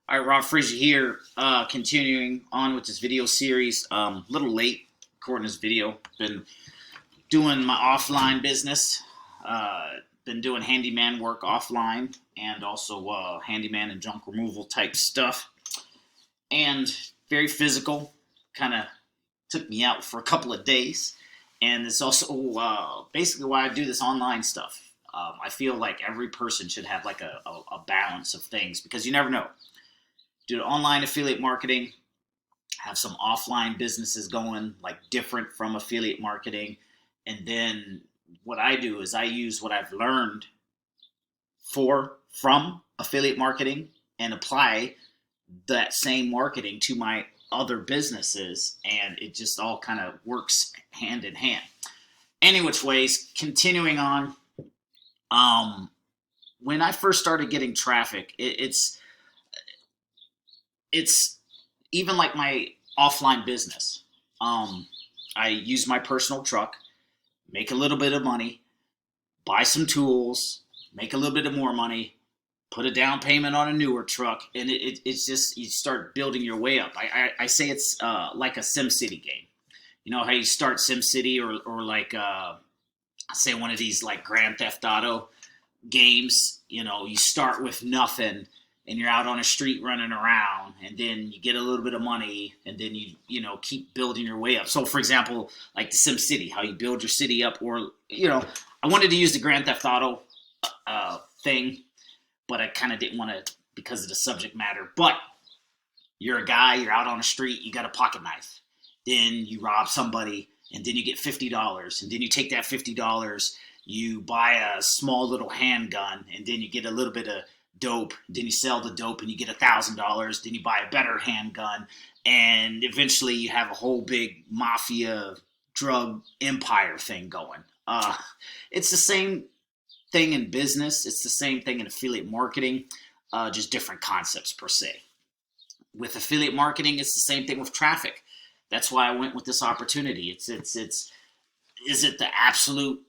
All right, Rob Frazier here, continuing on with this video series. A little late recording this video. Been doing my offline business. Been doing handyman work offline and also handyman and junk removal type stuff. And very physical. Kind of took me out for a couple of days. And it's also basically why I do this online stuff. I feel like every person should have like a balance of things because you never know. Do online affiliate marketing, have some offline businesses going, like different from affiliate marketing. And then what I do is I use what I've learned from affiliate marketing and apply that same marketing to my other businesses. And it just all kind of works hand in hand. Any which ways, continuing on. When I first started getting traffic, it's even like my offline business. I use my personal truck, make a little bit of money, buy some tools, make a little bit of more money, put a down payment on a newer truck, and it's just you start building your way up. I say it's like a SimCity game. You know how you start SimCity or like say one of these like Grand Theft Auto games. You know, you start with nothing and you're out on a street running around, and then you get a little bit of money, and then you keep building your way up. So, for example, like the Sim City, how you build your city up, or I wanted to use the Grand Theft Auto thing, but I kind of didn't want to because of the subject matter. But you're a guy, you're out on the street, you got a pocket knife, then you rob somebody, and then you get $50, and then you take that $50, you buy a small little handgun, and then you get a little bit of dope, then you sell the dope and you get $1,000, then you buy a better handgun, and eventually you have a whole big mafia drug empire thing going. It's the same thing in business, it's the same thing in affiliate marketing, just different concepts per se. With affiliate marketing, it's the same thing with traffic. That's why I went with this opportunity. Is it the absolute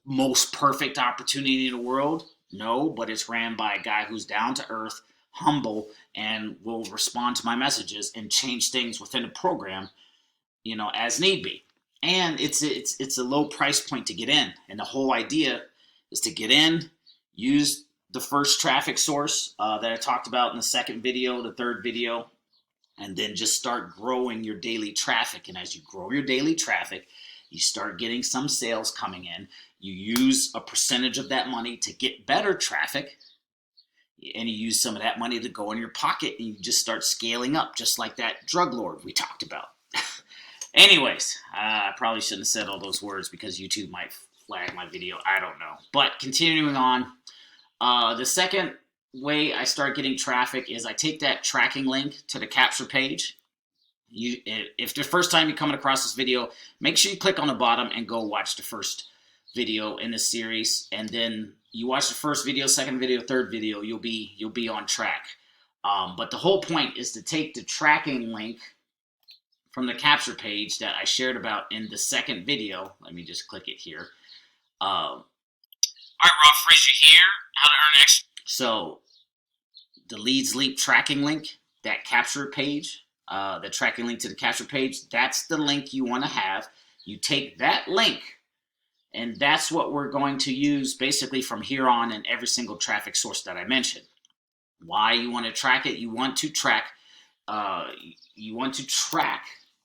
most perfect opportunity in the world? No, but it's ran by a guy who's down to earth, humble, and will respond to my messages and change things within the program, as need be. And it's a low price point to get in. And the whole idea is to get in, use the first traffic source that I talked about in the second video, the third video, and then just start growing your daily traffic. And as you grow your daily traffic, you start getting some sales coming in. You use a percentage of that money to get better traffic, and you use some of that money to go in your pocket, and you just start scaling up, just like that drug lord we talked about. Anyways, I probably shouldn't have said all those words because YouTube might flag my video. I don't know. But continuing on, the second way I start getting traffic is I take that tracking link to the capture page. If the first time you're coming across this video, make sure you click on the bottom and go watch the first video in this series, and then you watch the first video, second video, third video, you'll be on track. But the whole point is to take the tracking link from the capture page that I shared about in the second video. Let me just click it here. All right, Rob Frazier here. How to earn extra. So the Leads Leap tracking link, that capture page, the tracking link to the capture page, that's the link you want to have. You take that link, and that's what we're going to use basically from here on in every single traffic source that I mentioned. Why you want to track it? You want to track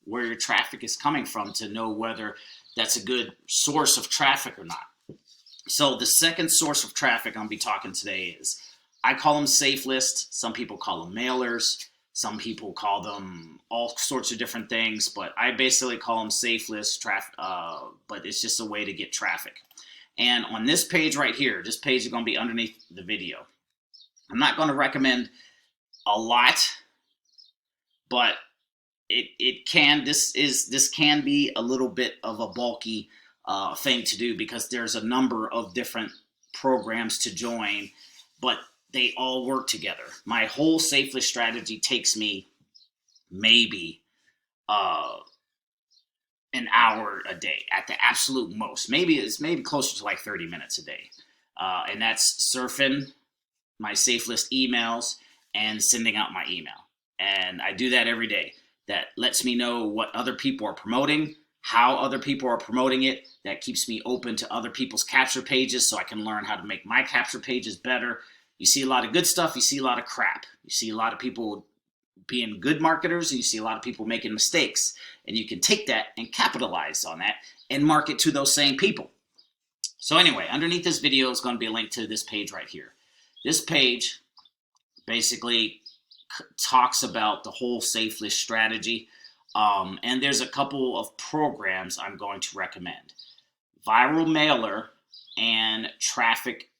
where your traffic is coming from to know whether that's a good source of traffic or not. So the second source of traffic I'm going to be talking today is, I call them Safelists. Some people call them mailers. Some people call them all sorts of different things, but I basically call them Safelists, but it's just a way to get traffic. And on this page right here, this page is going to be underneath the video. I'm not going to recommend a lot, but this can be a little bit of a bulky thing to do because there's a number of different programs to join, but they all work together. My whole Safely strategy takes me maybe an hour a day at the absolute most. Maybe closer to like 30 minutes a day. And that's surfing my Safelist emails and sending out my email. And I do that every day. That lets me know what other people are promoting, how other people are promoting it. That keeps me open to other people's capture pages so I can learn how to make my capture pages better. You see a lot of good stuff, you see a lot of crap. You see a lot of people being good marketers, and you see a lot of people making mistakes. And you can take that and capitalize on that and market to those same people. So anyway, underneath this video is going to be a link to this page right here. This page basically talks about the whole Safelists strategy. And there's a couple of programs I'm going to recommend. Viral Mailer and Traffic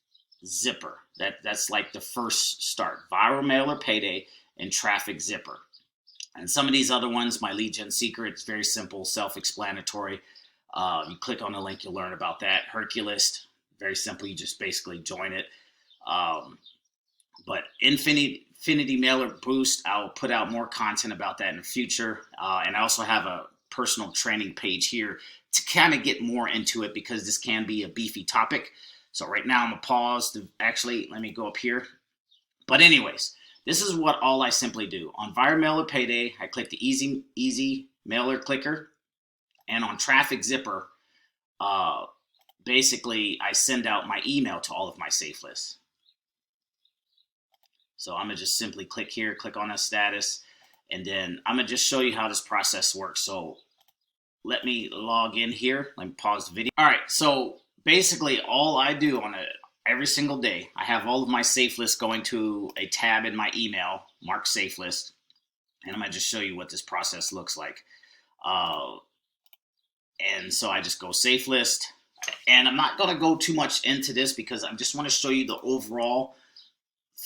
Zipper. That's like the first start. Viral Mailer Payday and Traffic Zipper. And some of these other ones, my Lead Gen Secret, it's very simple, self-explanatory. You click on the link, you'll learn about that. Herculist, very simple. You just basically join it. But Infinity Mailer Boost, I'll put out more content about that in the future. And I also have a personal training page here to kind of get more into it because this can be a beefy topic. So right now I'm going to pause to actually, let me go up here. But anyways, this is what all I simply do. On Viral Mailer Payday, I click the Easy Mailer clicker. And on Traffic Zipper, basically I send out my email to all of my Safelists. So I'm going to just simply click here, click on a status, and then I'm going to just show you how this process works. So let me log in here. Let me pause the video. All right, so basically all I do on every single day, I have all of my Safelists going to a tab in my email, marked Safelist, and I'm going to just show you what this process looks like. And so I just go Safelist, and I'm not going to go too much into this because I just want to show you the overall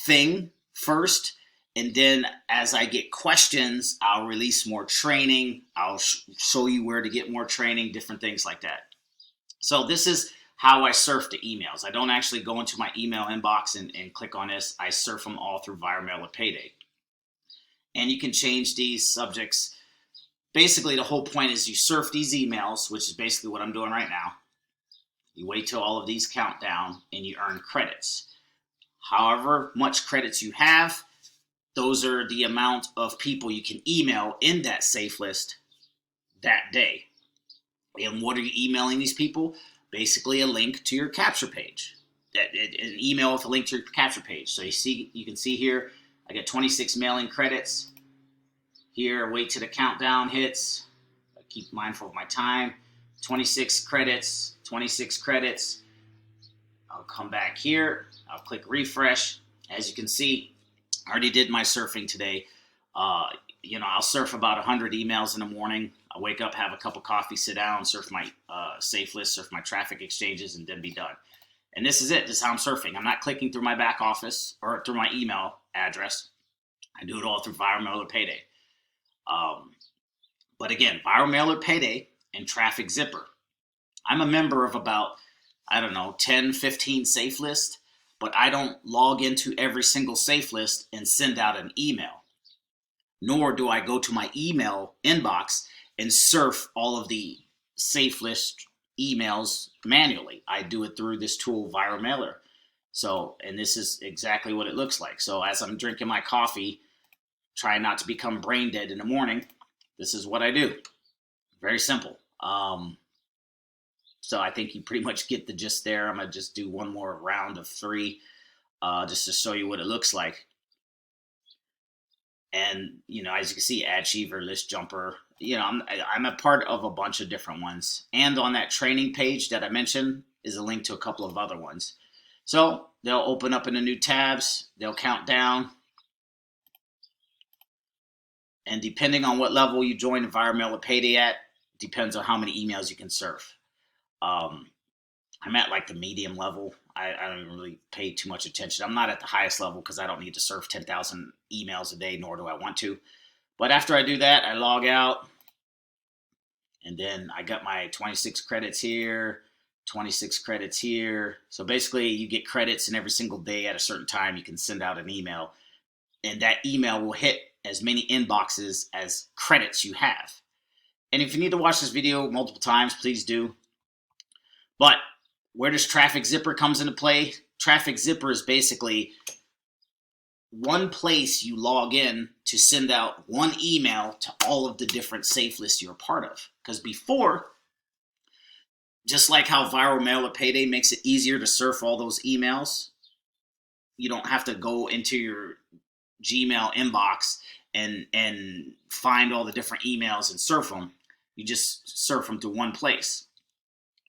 thing first, and then as I get questions, I'll release more training. I'll show you where to get more training, different things like that. So this is how I surf the emails. I don't actually go into my email inbox and click on this. I surf them all through Viral Mailer Payday. And you can change these subjects. Basically, the whole point is you surf these emails, which is basically what I'm doing right now. You wait till all of these count down, and you earn credits. However much credits you have, those are the amount of people you can email in that Safelist that day. And what are you emailing these people? Basically a link to your capture page. An email with a link to your capture page. So you can see here, I get 26 mailing credits. Here, wait till the countdown hits. I keep mindful of my time. 26 credits, 26 credits. I'll come back here. I'll click refresh. As you can see, I already did my surfing today. I'll surf about 100 emails in the morning. I wake up, have a cup of coffee, sit down, surf my Safelists, surf my traffic exchanges, and then be done. And this is it. This is how I'm surfing. I'm not clicking through my back office or through my email address. I do it all through Viral Mailer Payday. But again, Viral Mailer Payday and Traffic Zipper. I'm a member of about, 10, 15 Safelists, but I don't log into every single Safelist and send out an email. Nor do I go to my email inbox and surf all of the Safelist emails manually. I do it through this tool, Viral Mailer. So, and this is exactly what it looks like. So as I'm drinking my coffee, trying not to become brain dead in the morning, this is what I do. Very simple. So I think you pretty much get the gist there. I'm going to just do one more round of 3 just to show you what it looks like. And, as you can see, Ad Achiever, List Jumper, I'm a part of a bunch of different ones. And on that training page that I mentioned is a link to a couple of other ones. So they'll open up in the new tabs. They'll count down. And depending on what level you join the Viral Mailer Payday at, depends on how many emails you can surf. I'm at like the medium level. I don't even really pay too much attention. I'm not at the highest level because I don't need to surf 10,000 emails a day, nor do I want to. But after I do that, I log out. And then I got my 26 credits here, 26 credits here. So basically you get credits, and every single day at a certain time you can send out an email. And that email will hit as many inboxes as credits you have. And if you need to watch this video multiple times, please do. But where does Traffic Zipper comes into play? Traffic Zipper is basically one place you log in to send out one email to all of the different safe lists you're a part of. Because before, just like how viral mailer payday makes it easier to surf all those emails, you don't have to go into your Gmail inbox and find all the different emails and surf them. You just surf them to one place.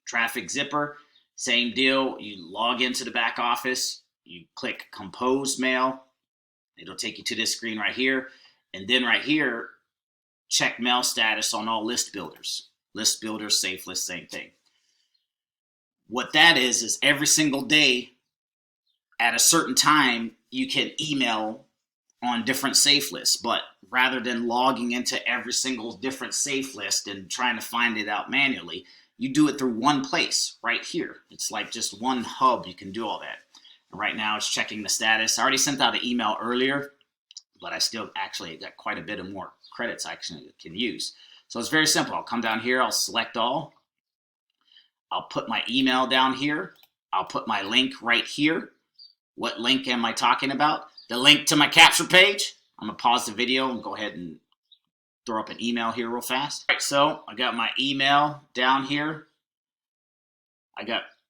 Traffic Zipper, same deal. You log into the back office, you click compose mail. It'll take you to this screen right here. And then right here, check mail status on all list builders. List builders, safe list, same thing. What that is every single day at a certain time, you can email on different safe lists. But rather than logging into every single different safe list and trying to find it out manually, you do it through one place right here. It's like just one hub. You can do all that. And right now it's checking the status. I already sent out an email earlier, but I still actually got quite a bit of more credits I actually can use. So it's very simple. I'll come down here. I'll select all. I'll put my email down here. I'll put my link right here. What link am I talking about? The link to my capture page. I'm going to pause the video and go ahead and throw up an email here real fast. All right, so I got my email down here.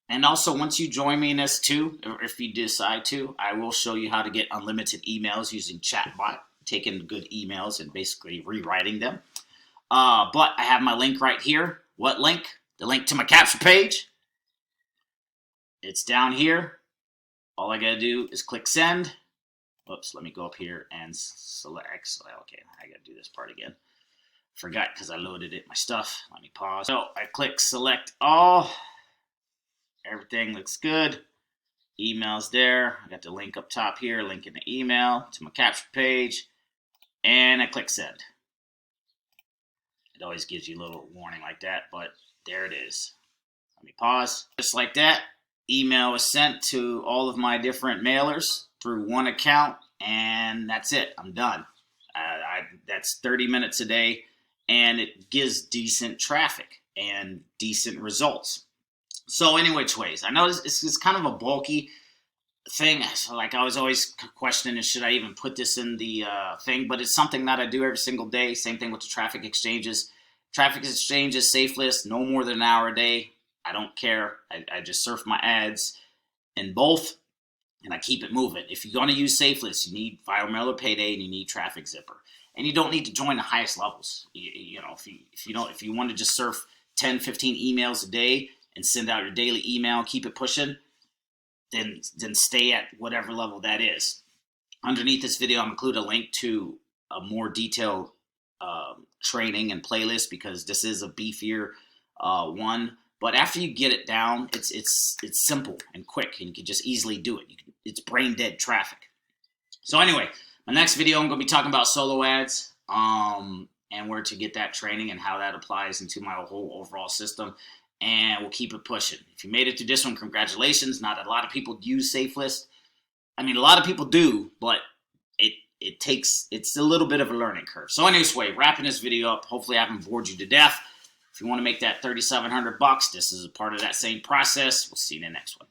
And also once you join me in this too, or if you decide to, I will show you how to get unlimited emails using chatbot, taking good emails and basically rewriting them. But I have my link right here. What link? The link to my capture page. It's down here. All I gotta do is click send. Oops, let me go up here and select. Okay, I gotta do this part again. Forgot because I loaded it, my stuff. Let me pause. So I click select all. Everything looks good. Email's there. I got the link up top here, link in the email to my capture page. And I click send. It always gives you a little warning like that, but there it is. Let me pause. Just like that, email is sent to all of my different mailers through one account, and that's it. I'm done. That's 30 minutes a day, and it gives decent traffic and decent results. So any which ways, I know this is kind of a bulky thing. So like I was always questioning, should I even put this in the thing? But it's something that I do every single day. Same thing with the traffic exchanges. Traffic exchanges, safe list, no more than an hour a day. I don't care. I just surf my ads in both, and I keep it moving. If you're going to use Safelists, you need viral mailer payday and you need Traffic Zipper, and you don't need to join the highest levels. You know, if you want to just surf 10, 15 emails a day and send out your daily email, keep it pushing, then stay at whatever level that is. Underneath this video, I'm include a link to a more detailed training and playlist because this is a beefier one. But after you get it down, it's simple and quick, and you can just easily do it. It's brain dead traffic. So anyway, my next video I'm going to be talking about solo ads and where to get that training and how that applies into my whole overall system. And we'll keep it pushing. If you made it through this one, congratulations. Not a lot of people use Safelists. I mean, a lot of people do, but it's a little bit of a learning curve. So anyway, wrapping this video up. Hopefully I haven't bored you to death. If you want to make that $3,700, this is a part of that same process. We'll see you in the next one.